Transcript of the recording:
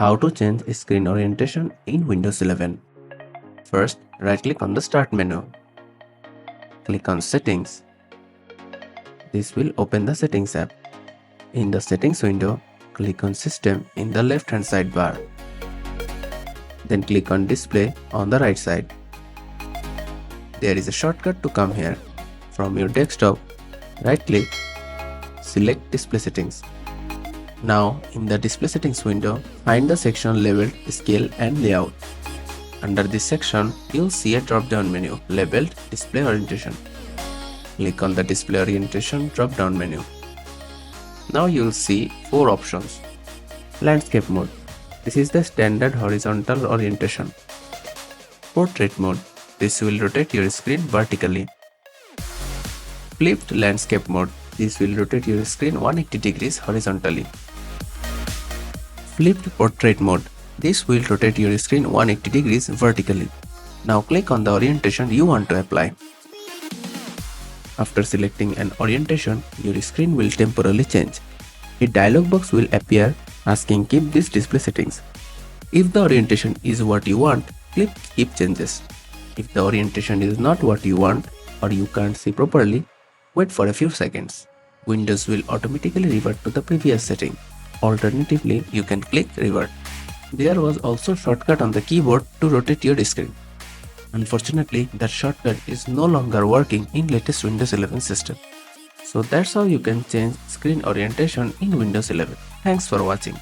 How to change screen orientation in Windows 11. First, right-click on the Start menu. Click on Settings. This will open the Settings app. In the Settings window, click on System in the left-hand sidebar. Then click on Display on the right side. There is a shortcut to come here. From your desktop, right-click, select Display Settings. Now, in the Display Settings window, find the section labeled Scale and Layout. Under this section, you'll see a drop-down menu labeled Display Orientation. Click on the Display Orientation drop-down menu. Now you'll see 4 options. Landscape mode. This is the standard horizontal orientation. Portrait mode. This will rotate your screen vertically. Flipped landscape mode. This will rotate your screen 180 degrees horizontally. Flipped portrait mode. This will rotate your screen 180 degrees vertically. Now click on the orientation you want to apply. After selecting an orientation, your screen will temporarily change. A dialog box will appear asking keep these display settings. If the orientation is what you want, click Keep Changes. If the orientation is not what you want or you can't see properly, wait for a few seconds. Windows will automatically revert to the previous setting. Alternatively, you can click Revert. There was also a shortcut on the keyboard to rotate your screen. Unfortunately, that shortcut is no longer working in latest Windows 11 system. So that's how you can change screen orientation in Windows 11. Thanks for watching.